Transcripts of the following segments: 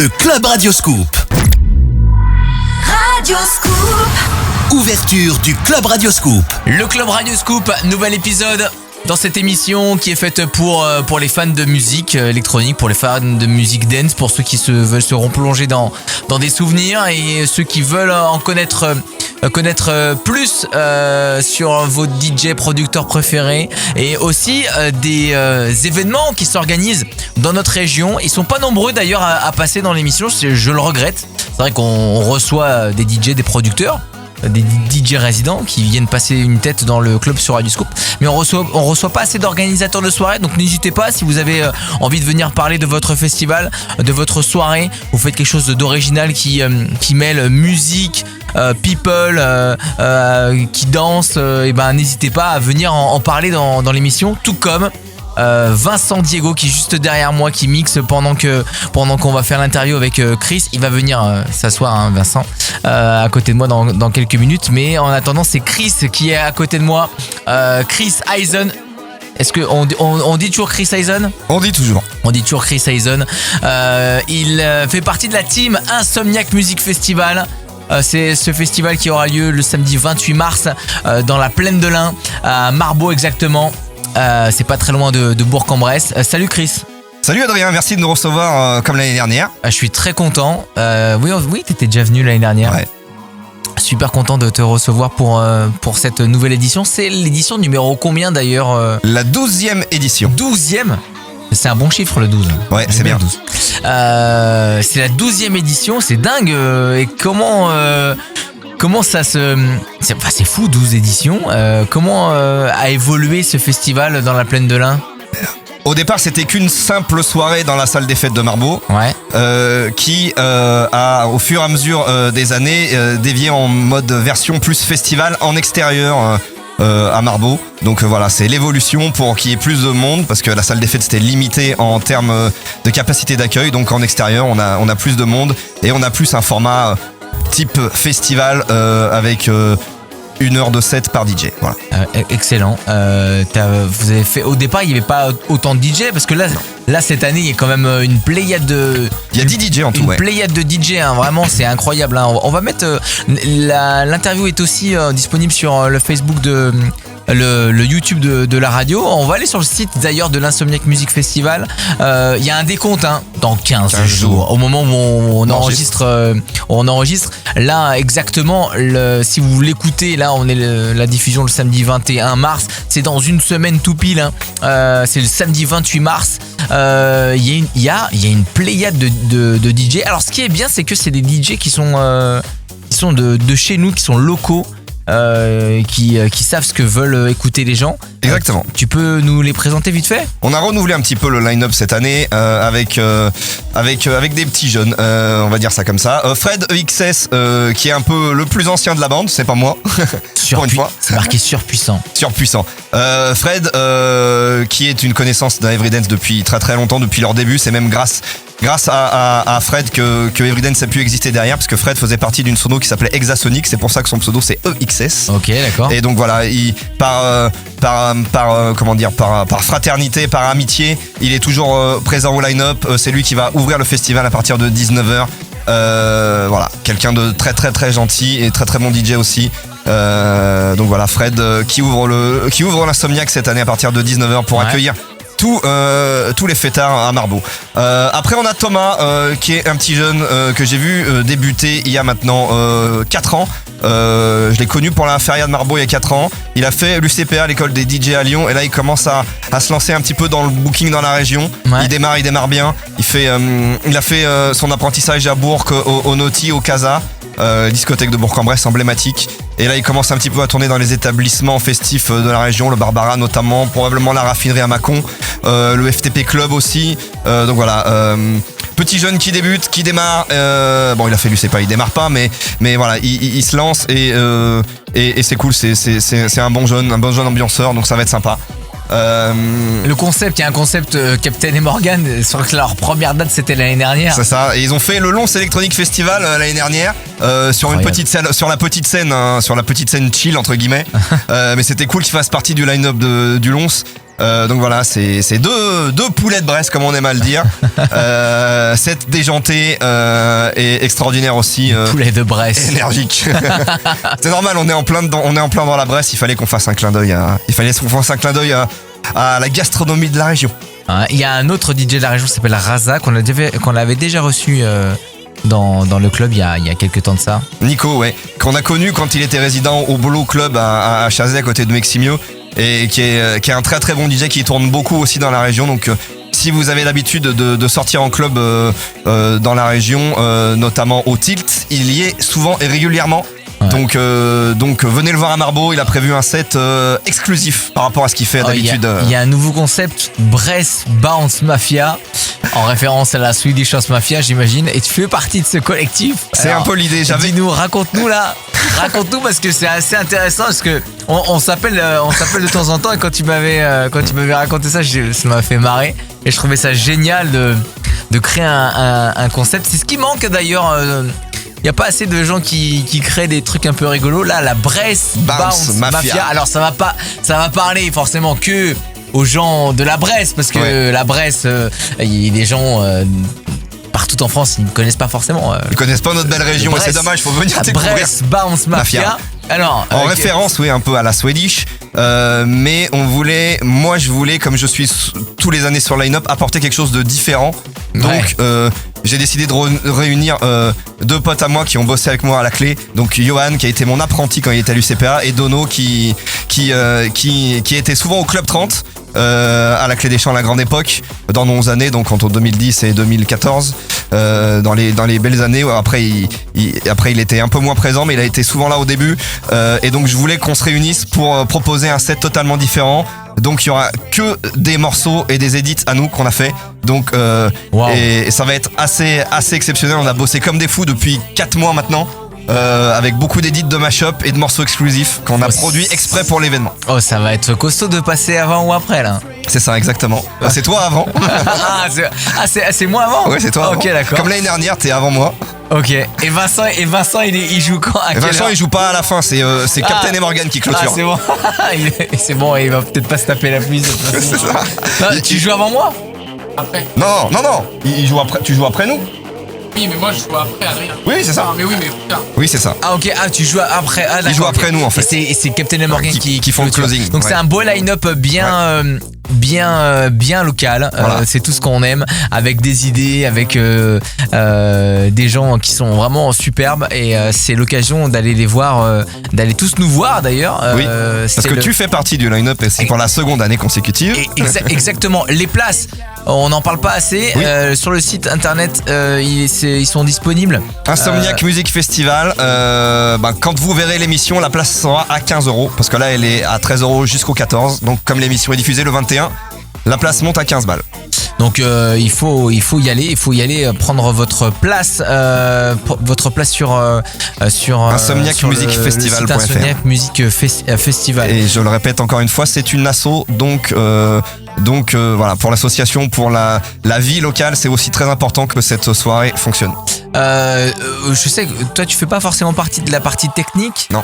Le Club Radioscoop. Radioscoop. Ouverture du Club Radioscoop. Le Club Radioscoop, nouvel épisode dans cette émission qui est faite pour les fans de musique électronique, pour les fans de musique dance, pour ceux qui veulent se replonger dans des souvenirs et ceux qui veulent en connaître plus sur vos DJ producteurs préférés et aussi des événements qui s'organisent dans notre région. Ils sont pas nombreux d'ailleurs à passer dans l'émission, je le regrette. C'est vrai qu'on reçoit des DJ, des producteurs, des DJ résidents qui viennent passer une tête dans le club sur Radioscoop, mais on reçoit pas assez d'organisateurs de soirée, donc n'hésitez pas si vous avez envie de venir parler de votre festival, de votre soirée, vous faites quelque chose d'original qui mêle musique, people, qui danse, et ben n'hésitez pas à venir en parler dans l'émission, tout comme Vincent Diego qui est juste derrière moi, qui mixe pendant qu'on va faire l'interview avec Chris. Il va venir s'asseoir, hein, Vincent, à côté de moi dans quelques minutes. Mais en attendant, c'est Chris qui est à côté de moi. Chris Eisen. Est-ce qu'on dit toujours Chris Eisen ? On dit toujours. On dit toujours Chris Eisen. Il fait partie de la team Insomniac Music Festival. C'est ce festival qui aura lieu le samedi 28 mars dans la plaine de l'Ain, à Marbeau exactement. C'est pas très loin de Bourg-en-Bresse. Salut Chris. Salut Adrien, merci de nous recevoir comme l'année dernière. Je suis très content. Oui, t'étais déjà venu l'année dernière. Ouais. Super content de te recevoir pour cette nouvelle édition. C'est l'édition numéro combien d'ailleurs ? La 12e édition. 12e ? C'est un bon chiffre le 12. Ouais, c'est bien. 12. C'est la 12e édition, c'est dingue. Et comment ça se... C'est fou, 12 éditions. Comment a évolué ce festival dans la plaine de l'Ain ? Au départ, c'était qu'une simple soirée dans la salle des fêtes de Marbeau, qui a, au fur et à mesure des années, dévié en mode version plus festival en extérieur à Marbeau. Donc voilà, c'est l'évolution pour qu'il y ait plus de monde, parce que la salle des fêtes c'était limité en termes de capacité d'accueil. Donc en extérieur, on a plus de monde et on a plus un format type festival avec 1 heure de set par DJ. Voilà. Excellent. Vous avez fait, au départ, il n'y avait pas autant de DJ parce que là cette année, il y a quand même une pléiade de. Il y a 10 DJ en tout. Une pléiade de DJ, hein, vraiment, c'est incroyable. Hein. On va mettre. L'interview est aussi disponible sur le Facebook le YouTube de la radio. On va aller sur le site d'ailleurs de l'Insomniac Music Festival. Il y a un décompte dans 15 jours. Au moment où on enregistre. Là exactement, si vous l'écoutez, là on est la diffusion le samedi 21 mars. C'est dans une semaine tout pile. Hein. C'est le samedi 28 mars. Il y a une pléiade de DJ. Alors ce qui est bien, c'est que c'est des DJ qui sont de chez nous, qui sont locaux. Qui savent ce que veulent écouter les gens. Exactement. Tu peux nous les présenter vite fait ? On a renouvelé un petit peu le line-up cette année avec des petits jeunes, on va dire ça comme ça. Fred EXS, qui est un peu le plus ancien de la bande, c'est pas moi. Pour une fois. C'est marqué surpuissant. Surpuissant. Fred, qui est une connaissance d'Everydance depuis très très longtemps, depuis leur début. C'est même grâce à Fred que Everydance a pu exister derrière, parce que Fred faisait partie d'une sono qui s'appelait Hexasonic, c'est pour ça que son pseudo c'est EXS. Ok, d'accord. Et donc voilà, par fraternité, par amitié, il est toujours présent au line-up. C'est lui qui va ouvrir le festival à partir de 19h. Voilà, quelqu'un de très très très gentil et très très bon DJ aussi. Donc voilà, Fred qui ouvre l'Insomniac cette année à partir de 19h pour accueillir tous les fêtards à Marbeau. Après on a Thomas qui est un petit jeune que j'ai vu débuter il y a maintenant 4 ans. Je l'ai connu pour la feria de Marbeau il y a 4 ans. Il a fait l'UCPA, l'école des DJ à Lyon, et là il commence à se lancer un petit peu dans le booking dans la région. Il démarre bien. Il a fait son apprentissage à Bourg, au Naughty, au Casa, discothèque de Bourg-en-Bresse emblématique. Et là il commence un petit peu à tourner dans les établissements festifs de la région, le Barbara notamment, probablement la raffinerie à Mâcon, le FTP Club aussi. Donc voilà, petit jeune qui débute, qui démarre. Bon, il a fait l'UCPA, il démarre pas, mais voilà, il se lance et c'est cool. C'est un bon jeune ambianceur, donc ça va être sympa. Le concept, il y a un concept Captain et Morgan, sur leur première date c'était l'année dernière. C'est ça, et ils ont fait le Lons Electronic Festival l'année dernière sur une petite scène, sur la petite scène chill entre guillemets. Mais c'était cool qu'ils fassent partie du line-up du Lons. Donc voilà, c'est deux poulets de Brest, comme on aime à le dire. C'est déjanté et extraordinaire aussi. Poulet de Brest. Énergique. C'est normal, on est en plein dans la Bresse. Il fallait qu'on fasse un clin d'œil à la gastronomie de la région. Il y a un autre DJ de la région qui s'appelle Raza qu'on avait déjà reçu dans le club il y a quelques temps de ça. Nico, ouais, qu'on a connu quand il était résident au Bolo Club à Chazet à côté de Meximio, et qui est un très très bon DJ qui tourne beaucoup aussi dans la région. Donc si vous avez l'habitude de sortir en club dans la région, notamment au Tilt, il y est souvent et régulièrement. Ouais. Donc venez le voir à Marbeau, il a prévu un set exclusif par rapport à ce qu'il fait d'habitude. Il y a un nouveau concept, Brest Bounce Mafia, en référence à la Swedish House Mafia, j'imagine, et tu fais partie de ce collectif. C'est un peu l'idée. Dis-nous, raconte-nous parce que c'est assez intéressant, parce que on s'appelle de temps en temps, et quand tu m'avais raconté ça, ça m'a fait marrer, et je trouvais ça génial de créer un concept. C'est ce qui manque d'ailleurs. Il n'y a pas assez de gens qui créent des trucs un peu rigolos. Là, la Brest Bounce Mafia. Alors ça va parler forcément que aux gens de la Brest, parce que la Brest, il y a des gens partout en France, ils ne connaissent pas forcement. Ils ne connaissent pas notre belle région, et c'est dommage, il faut venir découvrir. Brest Bounce Mafia. Alors, en référence, oui, un peu à la Swedish, mais je voulais, comme je suis tous les années sur Line-Up, apporter quelque chose de différent. Donc, j'ai décidé de réunir deux potes à moi qui ont bossé avec moi à la clé. Donc, Johan, qui a été mon apprenti quand il était à l'UCPA, et Dono, qui était souvent au Club 30. À la Clé des Champs à la grande époque, dans nos années, donc entre 2010 et 2014, dans les belles années. Après il était un peu moins présent, mais il a été souvent là au début, et donc je voulais qu'on se réunisse pour proposer un set totalement différent. Donc il y aura que des morceaux et des edits à nous qu'on a fait. Donc et ça va être assez exceptionnel. On a bossé comme des fous depuis 4 mois maintenant. Avec beaucoup d'édits de mashup et de morceaux exclusifs qu'on a produits exprès pour l'événement. Oh, ça va être costaud de passer avant ou après là. C'est ça, exactement. C'est toi avant. C'est moi avant. Oui, c'est toi avant. Ok, d'accord. Comme l'année dernière, t'es avant moi. Ok. Et Vincent, il joue quand? Vincent, il joue pas à la fin. C'est Captain et Morgan qui clôture. C'est bon. C'est bon. Il va peut-être pas se taper la pluie. C'est ça. Tu joues avant moi? Après. Non. Il joue après. Tu joues après nous. Oui, mais moi je joue après Adrien. Oui, c'est ça. Ah, mais oui, mais putain. Oui, c'est ça. Ah, ok. Ah, tu joues après. Ah, il joue après nous en fait. Et c'est Captain et Morgan qui font le closing. Donc c'est un beau line-up bien local. Voilà. C'est tout ce qu'on aime, avec des idées, avec des gens qui sont vraiment superbes, et c'est l'occasion d'aller les voir, d'aller tous nous voir d'ailleurs. Oui. Parce que tu fais partie du line-up, et c'est pour la seconde année consécutive. Exactement. Les places, on n'en parle pas assez. Oui. Sur le site internet, ils sont disponibles. Insomniac Music Festival. Quand vous verrez l'émission, la place sera à 15 €, parce que là elle est à 13 € jusqu'au 14. Donc comme l'émission est diffusée le 21, la place monte à 15 balles. Donc il faut y aller, prendre votre place sur insomniacmusicfestival.fr. Insomniac Music Festival. Et je le répète encore une fois, c'est une asso, donc voilà, pour l'association, pour la vie locale, c'est aussi très important que cette soirée fonctionne. Je sais que toi tu fais pas forcément partie de la partie technique. Non.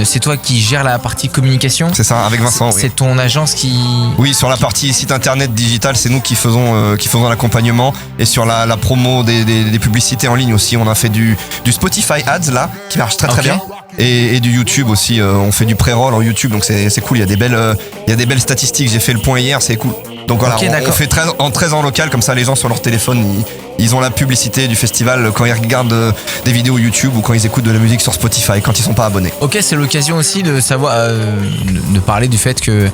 C'est toi qui gères la partie communication. C'est ça, avec Vincent. C'est ton agence qui. Oui, sur la partie site internet digital, c'est nous qui faisons l'accompagnement, et sur la promo des publicités en ligne aussi. On a fait du Spotify Ads là, qui marche très très bien. Et du YouTube aussi. On fait du pré-roll en YouTube, donc c'est cool. Il y a des belles statistiques. J'ai fait le point hier, c'est cool. Donc voilà, on fait très en local, comme ça les gens sur leur téléphone, ils ont la publicité du festival quand ils regardent des vidéos YouTube, ou quand ils écoutent de la musique sur Spotify, quand ils sont pas abonnés. Ok, c'est l'occasion aussi de savoir, de parler du fait que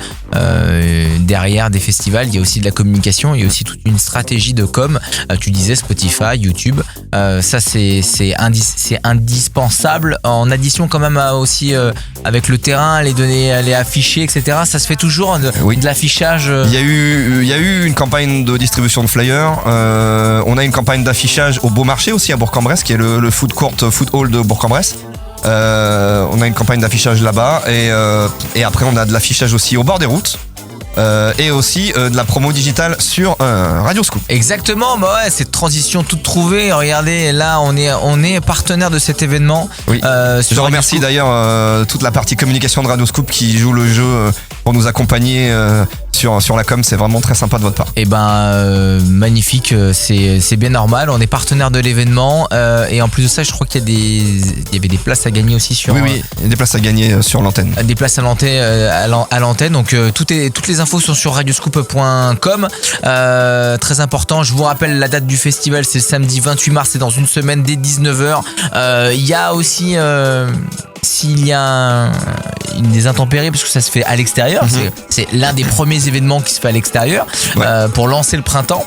derrière des festivals, il y a aussi de la communication, il y a aussi toute une stratégie de com. Tu disais Spotify, YouTube, ça c'est indispensable, en addition quand même aussi avec le terrain, les données, les afficher, etc. Ça se fait toujours de l'affichage. Il y a eu une campagne de distribution de flyers. On a une campagne d'affichage au Beaumarchais aussi à Bourg-en-Bresse, qui est le food hall de Bourg-en-Bresse. On a une campagne d'affichage là-bas, et après on a de l'affichage aussi au bord des routes. et aussi de la promo digitale sur Radio Scoop. Exactement, bah ouais, cette transition toute trouvée. Regardez, là, on est partenaire de cet événement. Oui. Je remercie d'ailleurs toute la partie communication de Radio Scoop qui joue le jeu pour nous accompagner sur la com. C'est vraiment très sympa de votre part. Et magnifique, c'est bien normal. On est partenaire de l'événement et en plus de ça, je crois qu'il y avait des places à gagner aussi sur. Oui, il y a des places à gagner sur l'antenne. Des places à l'antenne. Donc toutes les infos sont sur radioscoop.com. Très important. Je vous rappelle la date du festival, c'est le samedi 28 mars, c'est dans une semaine dès 19h. Il y a aussi s'il y a des intempéries, parce que ça se fait à l'extérieur, c'est l'un des premiers événements qui se fait à l'extérieur pour lancer le printemps.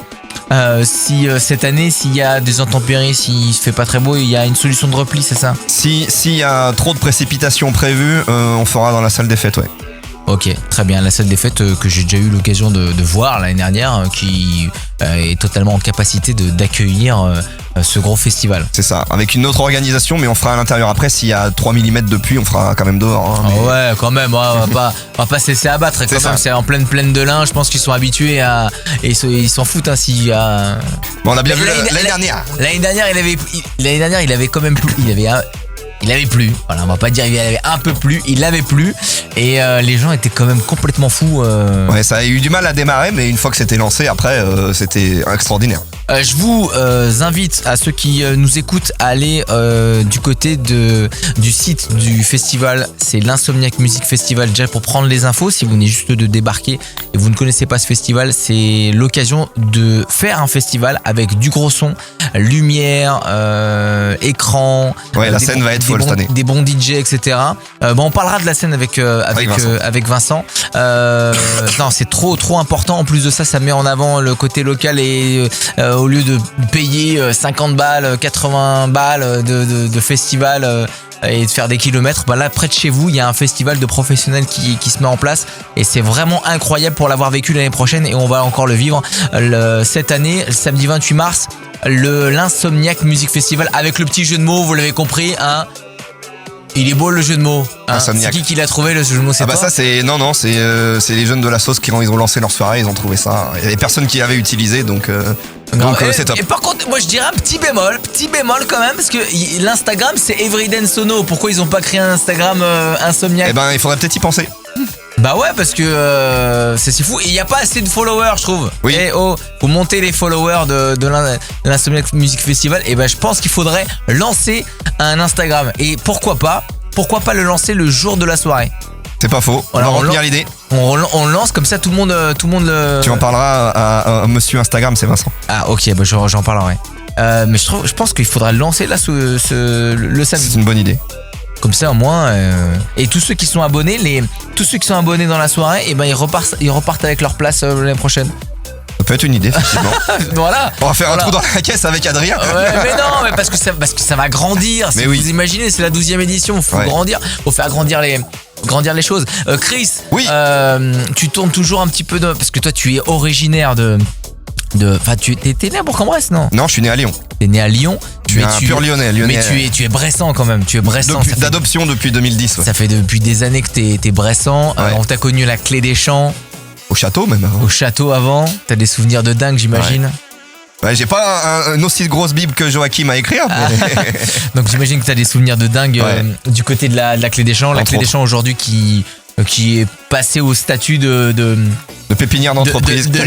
Si cette année, s'il y a des intempéries, s'il se fait pas très beau, il y a une solution de repli, c'est ça? S'il y a trop de précipitations prévues, on fera dans la salle des fêtes, ouais. Ok, très bien. La salle des fêtes que j'ai déjà eu l'occasion de voir l'année dernière, qui est totalement en capacité d'accueillir ce gros festival. C'est ça, avec une autre organisation, mais on fera à l'intérieur. Après, s'il y a 3 mm de pluie, on fera quand même dehors. Mais... ouais, quand même, on va pas se laisser abattre. Quand même, c'est en pleine plaine de lin. Je pense qu'ils sont habitués à... Et ils s'en foutent s'il y a... Bon, on a bien vu l'année dernière. L'année dernière, il avait quand même plu. Il avait plu, voilà, on va pas dire il avait un peu plu, il avait plu et les gens étaient quand même complètement fous. Ouais, ça a eu du mal à démarrer, mais une fois que c'était lancé, après, c'était extraordinaire. Je vous invite à ceux qui nous écoutent à aller du côté du site du festival, c'est l'Insomniac Music Festival, déjà pour prendre les infos. Si vous venez juste de débarquer et vous ne connaissez pas ce festival, c'est l'occasion de faire un festival avec du gros son, lumière, écran. Ouais, la scène va être folle cette année. Des bons DJ, etc. On parlera de la scène avec Vincent. Non, c'est trop important. En plus de ça, ça met en avant le côté local et au lieu de payer 50 balles, 80 balles de festival et de faire des kilomètres, là près de chez vous il y a un festival de professionnels qui se met en place et c'est vraiment incroyable pour l'avoir vécu l'année prochaine et on va encore le vivre cette année, le samedi 28 mars, l'Insomniac Music Festival avec le petit jeu de mots, vous l'avez compris, hein. Il est beau le jeu de mots. Hein. C'est qui l'a trouvé le jeu de mots? C'est toi ça c'est c'est les jeunes de la sauce qui quand ils ont lancé leur soirée, ils ont trouvé ça. Il y avait personne qui l'avait utilisé donc c'est top. Et par contre, moi je dirais un petit bémol quand même parce que l'Instagram c'est Everyday Sono. Pourquoi ils ont pas créé un Instagram Insomniac? Il faudrait peut-être y penser. Bah ouais, parce que c'est fou. Il n'y a pas assez de followers, je trouve. Oui. Et faut monter les followers de l'Insomniac Music Festival. Et je pense qu'il faudrait lancer un Instagram. Et pourquoi pas le lancer le jour de la soirée? C'est pas faux. Voilà, on va retenir l'idée. On lance comme ça, tout le monde le. Tu en parleras à monsieur Instagram, c'est Vincent. Ah ok, j'en parlerai. Mais je pense qu'il faudra le lancer là le samedi. C'est une bonne idée. Comme ça au moins et tous ceux qui sont abonnés dans la soirée, ils repartent avec leur place l'année prochaine. Ça peut être une idée effectivement. Voilà. On va faire un trou dans la caisse avec Adrien. Ouais, mais non, mais parce que ça va grandir. Si vous imaginez, c'est la 12e édition, faut grandir, faut faire grandir les choses. Chris, oui. Tu tournes toujours un petit peu parce que toi tu es originaire enfin t'es né à Bourg-en-Bresse, non? Non, je suis né à Lyon. T'es né à Lyon. Tu es un pur lyonnais. Mais tu es bressan quand même. Tu es bressan. D'adoption depuis 2010. Ouais. Ça fait depuis des années que t'es bressan. Ouais. On t'a connu à la Clé des Champs. Au château même. Avant. Au château avant. T'as des souvenirs de dingue, j'imagine. Ouais, j'ai pas une aussi grosse bible que Joachim à écrire. Mais... Donc j'imagine que t'as des souvenirs de dingue du côté de la Clé des Champs. La Clé des Champs aujourd'hui qui est passée au statut de pépinière d'entreprise. De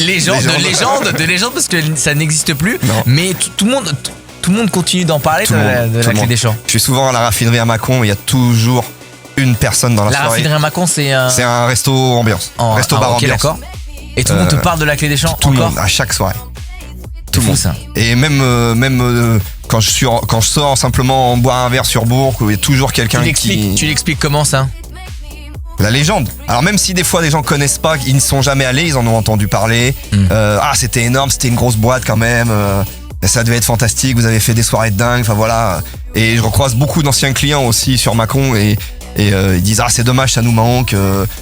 légende parce que ça n'existe plus. Non. Mais tout le monde continue d'en parler de la Clé des Champs. Je suis souvent à la raffinerie à Mâcon, il y a toujours une personne dans la soirée. La raffinerie à Mâcon, c'est un resto ambiance. Resto bar ambiance. D'accord. Et tout le monde te parle de la Clé des Champs tout encore le monde, à chaque soirée. Tout le monde. Ça. Et même quand je sors simplement en boire un verre sur Bourg, il y a toujours quelqu'un Tu l'expliques comment ça? La légende. Alors même si des fois les gens connaissent pas, ils ne sont jamais allés, ils en ont entendu parler. C'était énorme, c'était une grosse boîte quand même. Ça devait être fantastique, vous avez fait des soirées de dingue, enfin voilà. Et je recroise beaucoup d'anciens clients aussi sur Mâcon et ils disent c'est dommage, ça nous manque.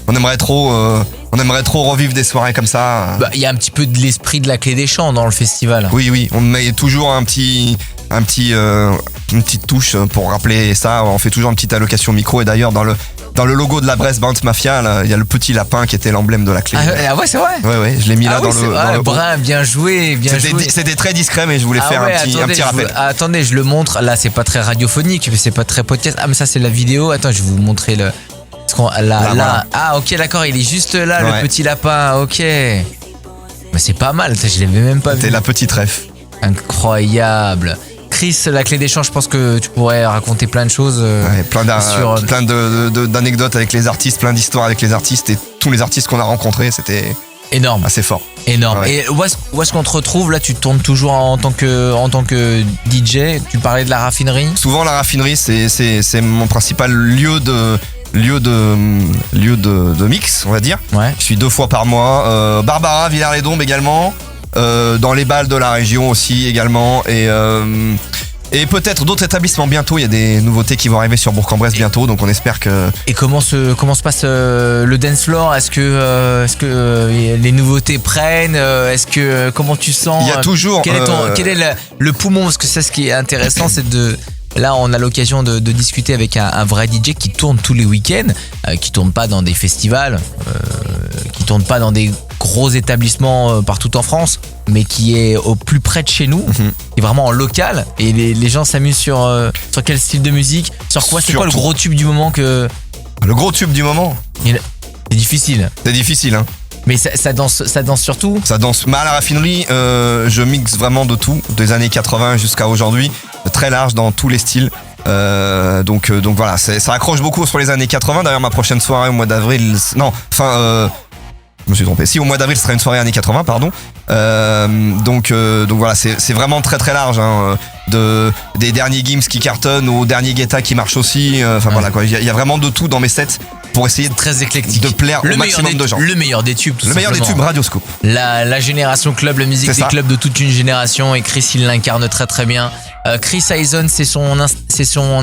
On aimerait trop revivre des soirées comme ça. Il y a un petit peu de l'esprit de la Clé des Champs dans le festival. Oui, on met toujours un petit une petite touche pour rappeler ça. On fait toujours une petite allocation micro. Et d'ailleurs, dans le logo de la Brest Bounce Mafia, là, il y a le petit lapin qui était l'emblème de la clé. Ah ouais, c'est vrai. Ouais, je l'ai mis là dans le brin, bien joué, bien joué. C'était très discret, mais je voulais faire un petit rappel. Attendez, je le montre. Là, c'est pas très radiophonique, mais c'est pas très podcast. Ah, mais ça, c'est la vidéo. Attends, je vais vous montrer le. Là. Voilà. Ah, ok, d'accord, il est juste là, le petit lapin. Ok. Mais c'est pas mal, je l'avais même pas vu. C'était la petite ref. Incroyable. Chris, la clé d'échange, je pense que tu pourrais raconter plein de choses. Plein d'anecdotes avec les artistes, plein d'histoires avec les artistes et tous les artistes qu'on a rencontrés, c'était énorme. Assez fort. Énorme. Ouais. Et où est-ce qu'on te retrouve? Là, tu tournes toujours en tant que DJ. Tu parlais de la raffinerie. Souvent, la raffinerie, c'est mon principal lieu de mix, on va dire. Ouais. Je suis 2 fois par mois. Barbara, Villars-les-Dombes également. Dans les balles de la région aussi également. Et peut-être d'autres établissements bientôt. Il y a des nouveautés qui vont arriver sur Bourg-en-Bresse bientôt, donc on espère que. Et comment se passe le dance floor? Est-ce que les nouveautés prennent? Comment tu sens? Il y a toujours. Quel est le poumon? Parce que ça, ce qui est intéressant, c'est de. Là, on a l'occasion de discuter avec un vrai DJ qui tourne tous les week-ends, qui tourne pas dans des festivals, qui tourne pas dans des gros établissements partout en France, mais qui est au plus près de chez nous, qui est vraiment en local. Et les gens s'amusent sur quel style de musique, sur quoi? C'est quoi le gros tube du moment que... Le gros tube du moment? C'est difficile. C'est difficile, hein. Mais ça danse surtout. Ça danse. À la raffinerie, je mixe vraiment de tout, des années 80 jusqu'à aujourd'hui, très large dans tous les styles. Donc voilà, ça accroche beaucoup sur les années 80. D'ailleurs, ma prochaine soirée au mois d'avril, je me suis trompé. Si, au mois d'avril, ce sera une soirée années 80, pardon. Donc voilà, c'est vraiment très très large, hein, des derniers Gims qui cartonnent aux derniers Guetta qui marchent aussi. Voilà quoi, il y a vraiment de tout dans mes sets pour essayer très éclectique de plaire au maximum de gens. Le meilleur des tubes, tout simplement. Le meilleur des tubes, Radio Scoop. La génération club, la musique des clubs de toute une génération, et Chris, il l'incarne très très bien. Chris Eisen, c'est son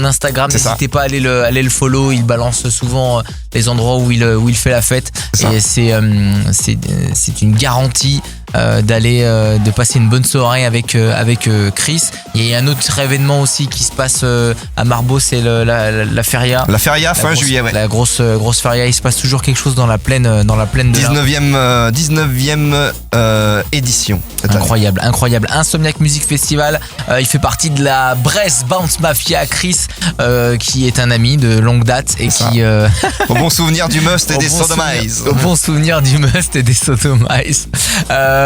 Instagram. N'hésitez pas à aller le follow. Il balance souvent les endroits où il fait la fête. Et c'est une garantie de passer une bonne soirée avec Chris. Il y a un autre événement aussi qui se passe à Marbeau, c'est la feria. La feria fin juillet, ouais. La grosse feria. Il se passe toujours quelque chose dans la plaine de 19e édition. Incroyable. Insomniac Music Festival. Il fait partie de la Brest Bounce Mafia. Chris, qui est un ami de longue date et qui au bon souvenir du Must et des Sodomize. Au bon souvenir du Must et des Sodomize.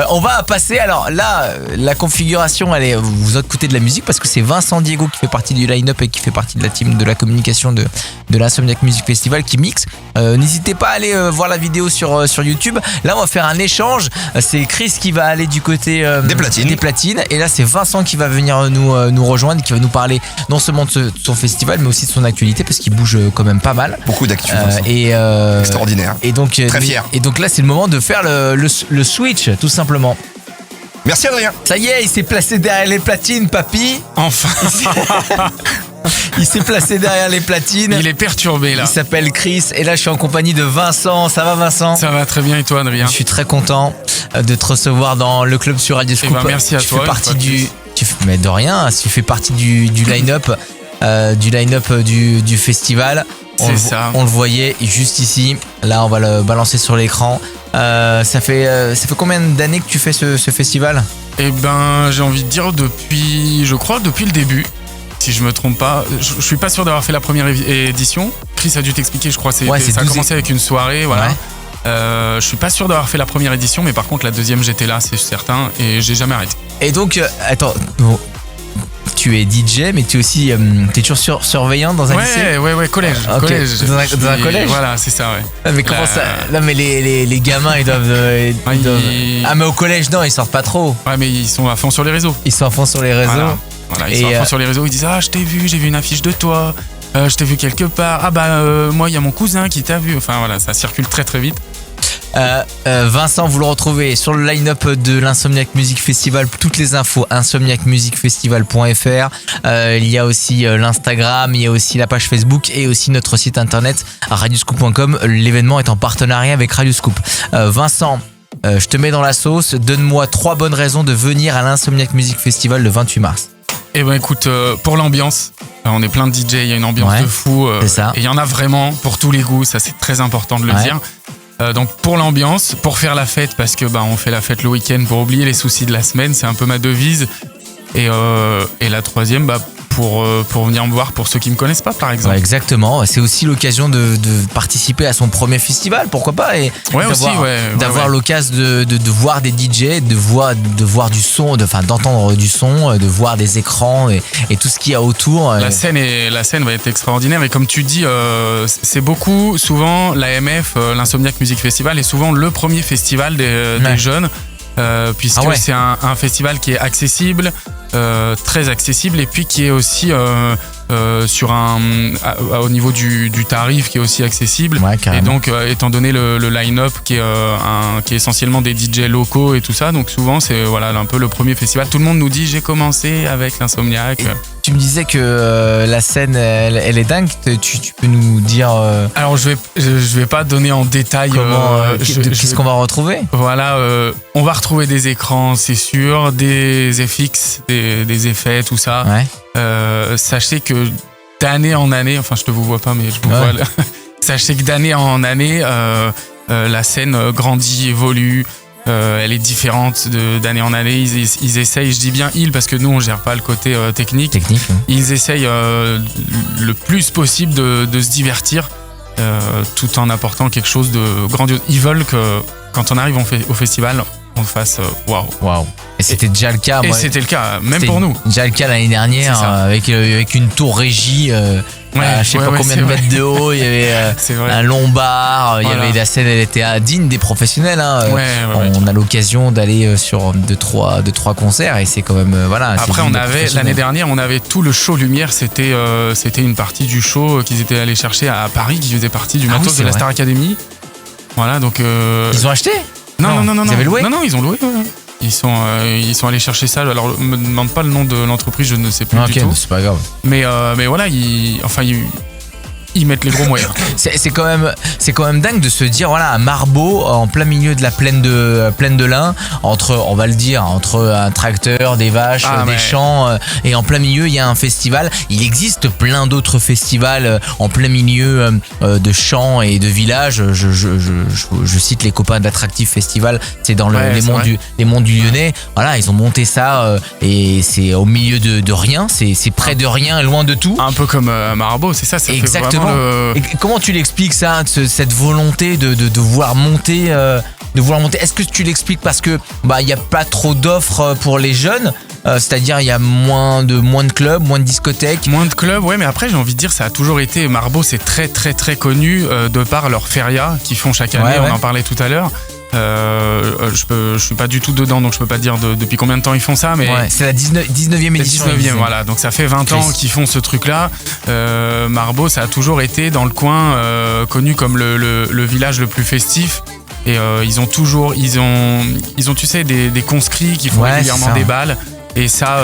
On va passer, alors là, la configuration, elle est, vous écoutez de la musique parce que c'est Vincent Diego qui fait partie du line-up et qui fait partie de la team de la communication de l'Insomniac Music Festival qui mixe. N'hésitez pas à aller voir la vidéo sur YouTube. Là, on va faire un échange. C'est Chris qui va aller du côté des platines. Et là, c'est Vincent qui va venir nous rejoindre, qui va nous parler non seulement de son festival, mais aussi de son actualité parce qu'il bouge quand même pas mal. Beaucoup d'actu. Extraordinaire. Et donc, très fier. Et donc là, c'est le moment de faire le switch, tout simplement. Merci Adrien. Ça y est, il s'est placé derrière les platines, papy. Enfin. Il s'est placé derrière les platines. Il est perturbé là. Il s'appelle Chris et là je suis en compagnie de Vincent. Ça va Vincent? Ça va très bien, et toi Adrien? Je suis très content de te recevoir dans le club sur Radio Scoop. Merci à toi. Fais partie mais de rien, tu fais partie du line-up du festival. On le voyait juste ici. Là on va le balancer sur l'écran. Ça fait combien d'années que tu fais ce festival? Eh ben, j'ai envie de dire depuis le début, si je me trompe pas. Je suis pas sûr d'avoir fait la première édition. Chris a dû t'expliquer, je crois. Ça a commencé avec une soirée, voilà. Ouais. Je suis pas sûr d'avoir fait la première édition, mais par contre la deuxième j'étais là, c'est certain, et j'ai jamais arrêté. Et donc, attends. Tu es DJ, mais tu es aussi t'es toujours surveillant dans un lycée? Ouais, collège. Okay. Collège. Dans un collège? Voilà, c'est ça, ouais. Mais comment ça? Là, mais les gamins, ils doivent. Ah, mais au collège, non, ils sortent pas trop. Ouais, mais ils sont à fond sur les réseaux. Ils sont à fond sur les réseaux. Voilà, ils sont à fond sur les réseaux. Ils disent je t'ai vu, j'ai vu une affiche de toi. Je t'ai vu quelque part. Moi, il y a mon cousin qui t'a vu. Enfin voilà, ça circule très très vite. Vincent, vous le retrouvez sur le line-up de l'Insomniac Music Festival. Toutes les infos, insomniacmusicfestival.fr. Il y a aussi l'Instagram, il y a aussi la page Facebook et aussi notre site internet radioscoop.com. L'événement est en partenariat avec Radio Scoop. Vincent, je te mets dans la sauce. Donne-moi 3 bonnes raisons de venir à l'Insomniac Music Festival le 28 mars. Eh ben écoute, pour l'ambiance, on est plein de DJ, il y a une ambiance de fou. C'est ça. Et il y en a vraiment pour tous les goûts, ça c'est très important de le dire. Donc pour l'ambiance, pour faire la fête, parce que on fait la fête le week-end pour oublier les soucis de la semaine, c'est un peu ma devise. Et la troisième, pour venir me voir pour ceux qui me connaissent pas, par exemple. Ouais, exactement. C'est aussi l'occasion de participer à son premier festival, pourquoi pas, et d'avoir l'occasion de voir des DJ, de voir du son, d'entendre du son, de voir des écrans et tout ce qu'il y a autour. La scène va être extraordinaire. Et comme tu dis, c'est beaucoup, souvent, l'AMF, l'Insomniac Music Festival, est souvent le premier festival des jeunes. Puisque c'est un festival qui est accessible, très accessible, et puis qui est aussi au niveau du tarif qui est aussi accessible. Et donc étant donné le line-up qui est essentiellement des DJ locaux et tout ça, donc souvent c'est un peu le premier festival. Tout le monde nous dit j'ai commencé avec l'Insomniac. Tu me disais que la scène elle est dingue. Tu peux nous dire Alors je vais pas donner en détail qu'est-ce qu'on va retrouver. Voilà, on va retrouver des écrans, c'est sûr, des FX, des effets, tout ça. Sachez que d'année en année, enfin je te vous vois pas mais je vous vois là. Sachez que d'année en année la scène grandit, évolue. Elle est différente d'année en année. Ils essayent, je dis bien parce que nous on gère pas le côté technique. Ils essayent le plus possible de se divertir tout en apportant quelque chose de grandiose. Ils veulent que quand on arrive au festival, on fasse waouh. Et c'était déjà le cas. C'était le cas, même pour nous. Déjà le cas l'année dernière avec une tour régie. Je sais pas combien de mètres de haut, il y avait un long bar, il y avait la scène, elle était digne des professionnels. On a l'occasion d'aller sur 2-3 concerts et c'est quand même Après l'année dernière, on avait tout le show lumière, c'était une partie du show qu'ils étaient allés chercher à Paris, qui faisait partie du matos de la Star Academy. Voilà, donc ils ont acheté ? Non. Ils avaient loué ? Non, ils ont loué. Ils sont allés chercher ça. Alors, me demande pas le nom de l'entreprise, je ne sais plus du tout. C'est pas grave. Mais voilà, ils mettent les gros moyens. C'est quand même dingue de se dire à Marbeau, en plein milieu de la plaine de l'Ain, entre un tracteur, des vaches, des champs, et en plein milieu il y a un festival. Il existe plein d'autres festivals en plein milieu de champs et de villages. Je cite les copains d'Attractive Festival, c'est dans les monts du Lyonnais. Voilà, ils ont monté ça et c'est au milieu de rien, c'est près de rien, loin de tout. Un peu comme Marbeau, c'est ça. Exactement. Et comment tu l'expliques ça, cette volonté de vouloir monter Est-ce que tu l'expliques parce que il y a pas trop d'offres pour les jeunes, c'est-à-dire il y a moins de clubs, moins de discothèques. Moins de clubs, mais après j'ai envie de dire ça a toujours été Marbeau, c'est très très très connu de par leur feria qu'ils font chaque année. On en parlait tout à l'heure. Je suis pas du tout dedans, donc je peux pas dire depuis combien de temps ils font ça, mais c'est la 19e édition. 19e, voilà, donc ça fait 20 ans qu'ils font ce truc-là. Marbeau, ça a toujours été dans le coin connu comme le village le plus festif. Et ils ont tu sais des conscrits qui font régulièrement des balles. Et ça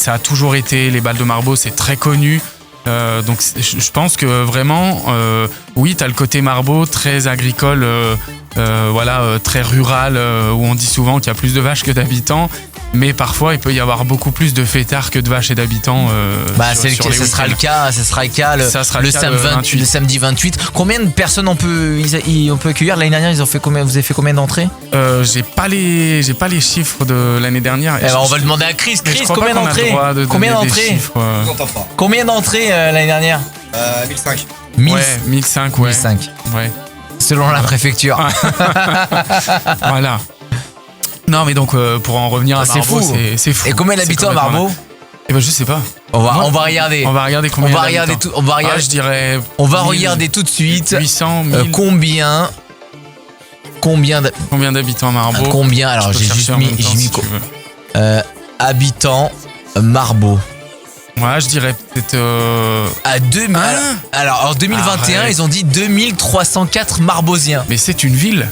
a toujours été, les balles de Marbeau, c'est très connu. Donc je pense que vraiment, t'as le côté Marbeau très agricole. Très rural, où on dit souvent qu'il y a plus de vaches que d'habitants, mais parfois il peut y avoir beaucoup plus de fêtards que de vaches et d'habitants. Ce sera le cas le samedi 28. Combien de personnes on peut accueillir? L'année dernière, vous avez fait combien d'entrées? J'ai pas les chiffres de l'année dernière. On va le demander à Chris. Combien d'entrées? Combien d'entrées l'année dernière? 1005. 1005, 1005. Selon la préfecture. Voilà. Non, mais donc pour en revenir à Marbeau, c'est fou. Et combien d'habitants à Marbeau? Je sais pas. On va regarder. On va regarder combien d'habitants. Je dirais. On va regarder tout de suite. 800, 1000. Combien d'habitants à Marbeau? Combien? Alors j'ai juste mis habitants Marbeau. Ouais, je dirais peut-être à 2000. Alors en 2021, ils ont dit 2304 Marbosiens. Mais c'est une ville.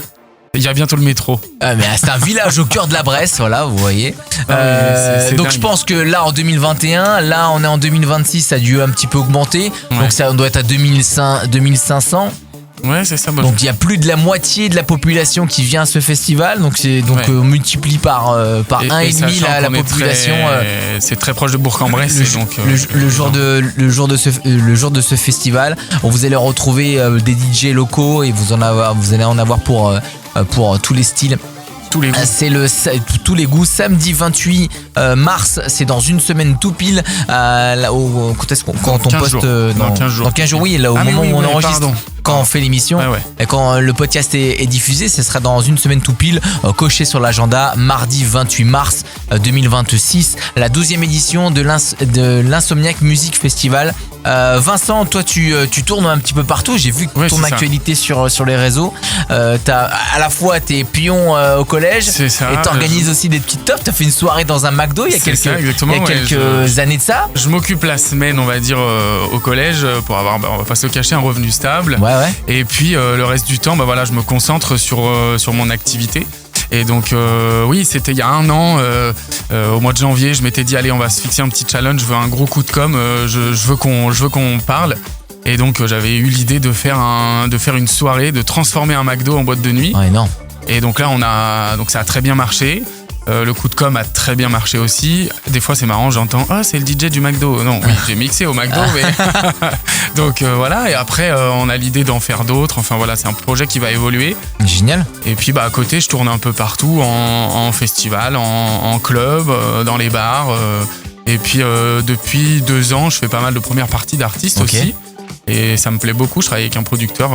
Il y a bientôt le métro. Mais c'est un village au cœur de la Bresse, voilà, vous voyez. C'est donc dingue. Je pense que là en 2021, là on est en 2026, ça a dû un petit peu augmenter. Donc ça doit être à 2500. Ouais, c'est ça. Donc il y a plus de la moitié de la population qui vient à ce festival. Donc on multiplie par 1,5 la population. C'est très proche de Bourg-en-Bresse. Le jour de ce festival, vous allez retrouver des DJ locaux et vous allez en avoir pour tous les styles. Tous les goûts. C'est tous les goûts. Samedi 28 mars, c'est dans une semaine tout pile. Quand on poste dans 15 jours. Dans 15 jours, oui, là, au moment où on enregistre. Pardon. Quand on fait l'émission, et quand le podcast est diffusé, ce sera dans une semaine tout pile, coché sur l'agenda, mardi 28 mars 2026, la 12e édition de l'Insomniac Music Festival. Vincent, toi tu tournes un petit peu partout, j'ai vu ton actualité sur les réseaux. À la fois t'es pion au collège et t'organises aussi des petites tops. T'as fait une soirée dans un McDo il y a quelques années de ça. Je m'occupe la semaine, on va dire, au collège pour avoir, on va pas se cacher, un revenu stable. Ouais. Et puis le reste du temps, je me concentre sur mon activité. Et donc oui, c'était il y a un an, au mois de janvier, je m'étais dit allez, on va se fixer un petit challenge, je veux un gros coup de com, je veux qu'on parle. Et donc j'avais eu l'idée de faire une soirée, de transformer un McDo en boîte de nuit. Ouais, non. Et donc là ça a très bien marché. Le coup de com a très bien marché aussi. Des fois c'est marrant, j'entends c'est le DJ du McDo. Non, oui, j'ai mixé au McDo, mais donc voilà. Et après on a l'idée d'en faire d'autres. Enfin voilà, c'est un projet qui va évoluer. Génial. Et puis à côté, je tourne un peu partout en festival, en club, dans les bars. Et puis depuis 2 ans, je fais pas mal de premières parties d'artistes aussi. Et ça me plaît beaucoup. Je travaille avec un producteur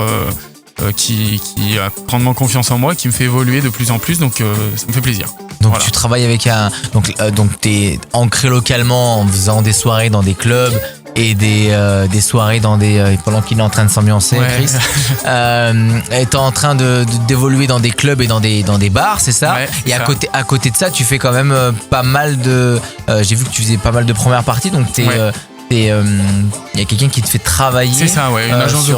qui a grandement confiance en moi, qui me fait évoluer de plus en plus. Donc ça me fait plaisir. Donc tu travailles avec donc t'es ancré localement en faisant des soirées dans des clubs et des soirées pendant qu'il est en train de s'ambiancer, Chris. T'es en train d'évoluer dans des clubs et dans des bars, c'est ça? Et à côté de ça, tu fais quand même pas mal de. J'ai vu que tu faisais pas mal de premières parties, donc il y a quelqu'un qui te fait travailler. C'est ça, une agence de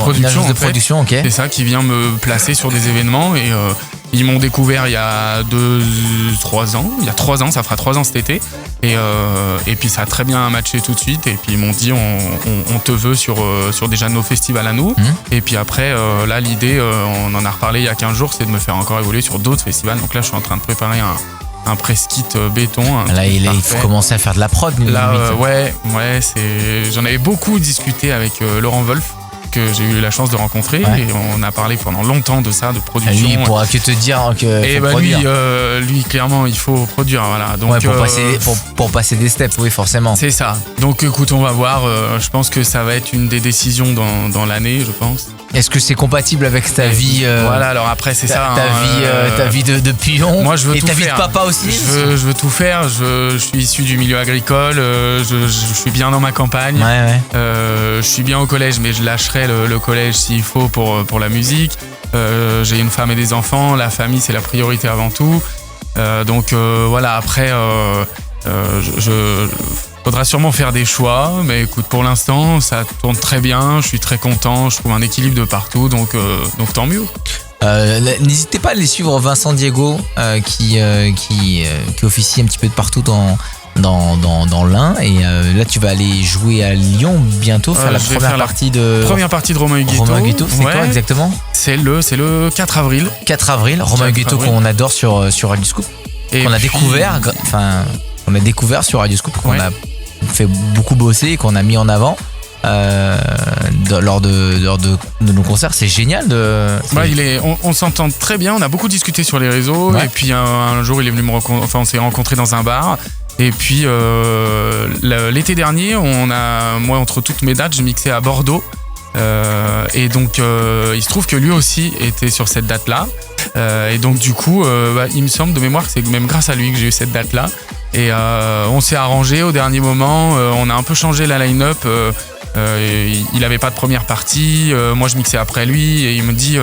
production. Ok. C'est ça, qui vient me placer sur des événements et ils m'ont découvert il y a 3 ans. Il y a 3 ans, ça fera 3 ans cet été. Et puis ça a très bien matché tout de suite. Et puis ils m'ont dit on te veut sur déjà nos festivals à nous. Et puis après, là l'idée, on en a reparlé il y a 15 jours, c'est de me faire encore évoluer sur d'autres festivals. Donc là je suis en train de préparer un press kit béton. Là, il faut commencer à faire de la prod. Là, j'en avais beaucoup discuté avec Laurent Wolf, que j'ai eu la chance de rencontrer. Et on a parlé pendant longtemps de ça, de production. Lui, il pourra que te dire que faut produire. Lui, clairement, il faut produire. Voilà. Donc, pour passer des steps, oui, forcément. C'est ça. Donc, écoute, on va voir. Je pense que ça va être une des décisions dans l'année, je pense. Est-ce que c'est compatible avec ta vie Voilà, alors après c'est ta vie de pion. Moi je veux et tout ta faire. vie de papa aussi. Je veux tout faire. Je suis issu du milieu agricole. Je suis bien dans ma campagne. Je suis bien au collège, mais je lâcherai le collège s'il faut pour la musique. J'ai une femme et des enfants. La famille c'est la priorité avant tout. Donc voilà, après faudra sûrement faire des choix, mais écoute, pour l'instant, ça tourne très bien, je suis très content, je trouve un équilibre de partout, donc tant mieux. N'hésitez pas à les suivre, Vincent Diego, qui officie un petit peu de partout dans l'Ain, et là tu vas aller jouer à Lyon bientôt, faire la première partie de Romain Huguetto. Romain Huguetto, c'est quoi exactement? C'est le 4 avril. 4 avril, Romain Huguetto qu'on adore sur Radio Scoop, qu'on a découvert sur Radio Scoop, qu'on a fait beaucoup bosser et qu'on a mis en avant lors de nos concerts. C'est génial on s'entend très bien, on a beaucoup discuté sur les réseaux, et puis un jour il est venu me rencontrer, enfin on s'est rencontrés dans un bar, et puis l'été dernier moi entre toutes mes dates je mixais à Bordeaux, et donc il se trouve que lui aussi était sur cette date là, et donc du coup il me semble de mémoire que c'est même grâce à lui que j'ai eu cette date là. Et on s'est arrangé au dernier moment, on a un peu changé la line-up, il avait pas de première partie, moi je mixais après lui, et il me dit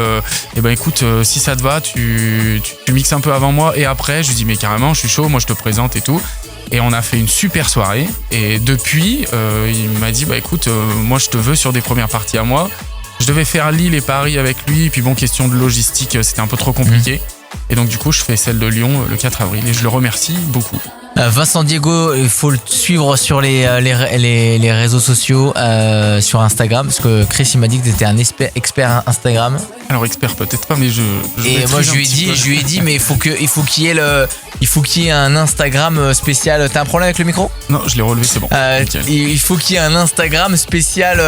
écoute, si ça te va, tu mixes un peu avant moi et après. Je lui dis mais carrément, je suis chaud, moi je te présente et tout. Et on a fait une super soirée, et depuis il m'a dit écoute, moi je te veux sur des premières parties à moi. Je devais faire Lille et Paris avec lui, puis bon, question de logistique, c'était un peu trop compliqué. Et donc du coup je fais celle de Lyon le 4 avril, et je le remercie beaucoup. Vincent Diego, il faut le suivre sur les réseaux sociaux, sur Instagram, parce que Chris il m'a dit que tu étais un expert Instagram. Alors expert peut-être pas, mais et moi je lui ai dit mais il faut qu'il y ait un Instagram spécial. T'as un problème avec le micro? Non, je l'ai relevé, c'est bon. Il faut qu'il y ait un Instagram spécial.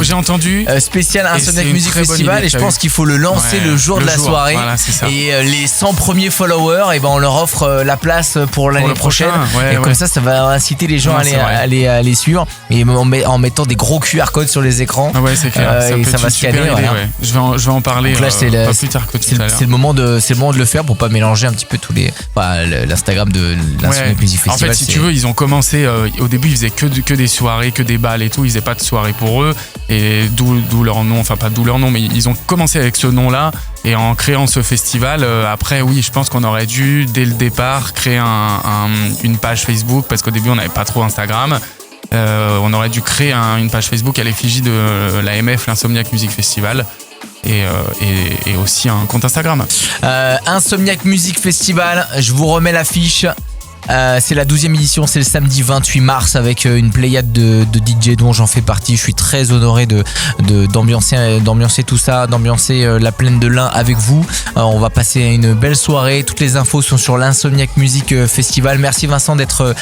J'ai entendu. Spécial Insomniac Music Festival, et je pense qu'il faut le lancer le jour de la soirée. Voilà, c'est ça. Et les 100 premiers followers, et ben on leur offre la place pour l'année prochaine. Comme ça va inciter les gens à les suivre, et en mettant des gros QR codes sur les écrans. Ouais, c'est clair. Et ça va scanner. Voilà. Je vais en parler. Donc là, pas plus tard que tout à l'heure. C'est le moment de le faire pour pas mélanger un petit peu tous les. L'Instagram de l'Insomniac Music Festival. En fait, si tu veux, ils ont commencé. Au début, ils faisaient que des soirées, que des balles et tout. Ils faisaient pas de soirée pour eux, et d'où leur nom. Enfin, pas d'où leur nom, mais ils ont commencé avec ce nom-là. Et en créant ce festival, après, oui, je pense qu'on aurait dû dès le départ créer une page Facebook, parce qu'au début, on n'avait pas trop Instagram. On aurait dû créer une page Facebook à l'effigie de l'AMF, l'Insomniac Music Festival. Et aussi un compte Instagram. Insomniac Music Festival, je vous remets l'affiche. C'est la 12e édition, c'est le samedi 28 mars avec une pléiade de DJ dont j'en fais partie. Je suis très honoré d'ambiancer tout ça, d'ambiancer la plaine de l'Ain avec vous. On va passer une belle soirée. Toutes les infos sont sur l'Insomniac Music Festival. Merci Vincent d'être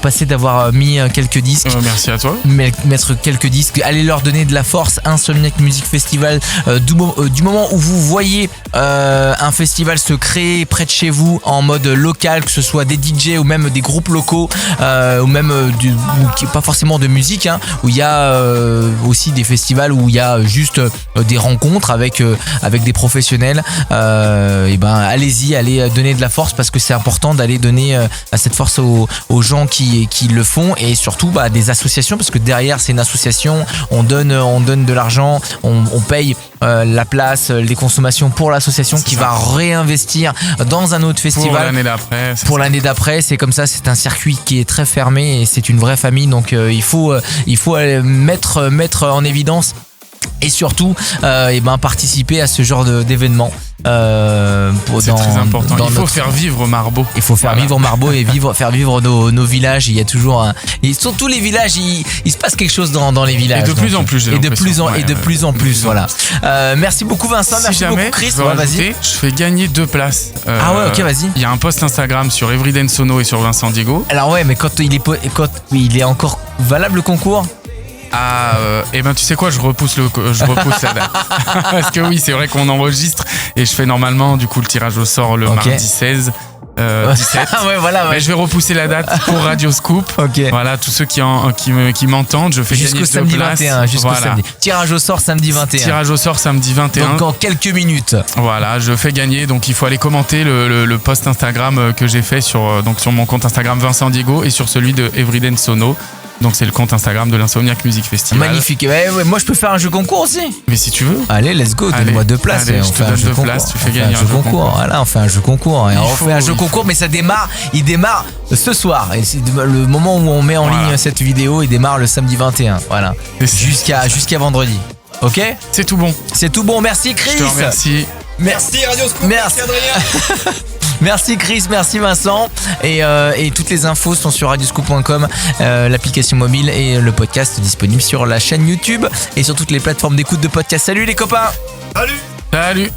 passé, d'avoir mis quelques disques. Merci à toi. Mettre quelques disques. Allez leur donner de la force. Insomniac Music Festival. Du moment où vous voyez un festival se créer près de chez vous en mode local, que ce soit des DJ ou même des groupes locaux, ou même pas forcément de musique, où il y a aussi des festivals où il y a juste des rencontres avec des professionnels, et ben allez-y, allez donner de la force, parce que c'est important d'aller donner cette force aux gens qui le font, et surtout des associations, parce que derrière c'est une association, on donne de l'argent, on paye la place, les consommations pour l'association qui va réinvestir dans un autre festival pour l'année d'après. C'est comme ça, c'est un circuit qui est très fermé et c'est une vraie famille, donc il faut mettre en évidence et surtout participer à ce genre d'événement. C'est très important. Il faut faire vivre Marbeau. Il faut faire vivre Marbeau et faire vivre nos villages. Il y a toujours et surtout les villages, il se passe quelque chose dans les villages. Et de plus en plus. Et de plus en plus. Voilà. Merci beaucoup Vincent. Merci beaucoup Chris. Vas-y. Je fais gagner 2 places. Ok, vas-y. Il y a un post Instagram sur Everyday Sono et sur Vincent Diego. Alors mais quand il est encore valable le concours. Et ben tu sais quoi, je repousse la date. Parce que oui, c'est vrai qu'on enregistre et je fais normalement du coup le tirage au sort le mardi 16. 17. Mais je vais repousser la date pour Radio Scoop. Voilà, tous ceux qui m'entendent, je fais gagner 2 places. Jusqu'au samedi. Tirage au sort samedi 21. Tirage au sort samedi 21. Donc en quelques minutes. Voilà, je fais gagner. Donc il faut aller commenter le post Instagram que j'ai fait sur mon compte Instagram Vincent Diego et sur celui de Everyday Sono. Donc c'est le compte Instagram de l'Insomniac Music Festival. Magnifique. Moi je peux faire un jeu concours aussi. Mais si tu veux. Allez, let's go, donne-moi 2 places. Allez, je te donne 2 places, tu fais gagner un jeu concours. Voilà, on fait un jeu concours. On fait un jeu concours, mais il démarre ce soir. Et c'est le moment où on met en ligne cette vidéo, il démarre le samedi 21. Voilà. Jusqu'à vendredi. Ok ? C'est tout bon. C'est tout bon, merci Chris. Je te remercie. Merci Radio Scoop. Merci Adrien. Merci Chris, merci Vincent. Et toutes les infos sont sur radioscoop.com, l'application mobile et le podcast disponible sur la chaîne YouTube et sur toutes les plateformes d'écoute de podcast. Salut les copains. Salut.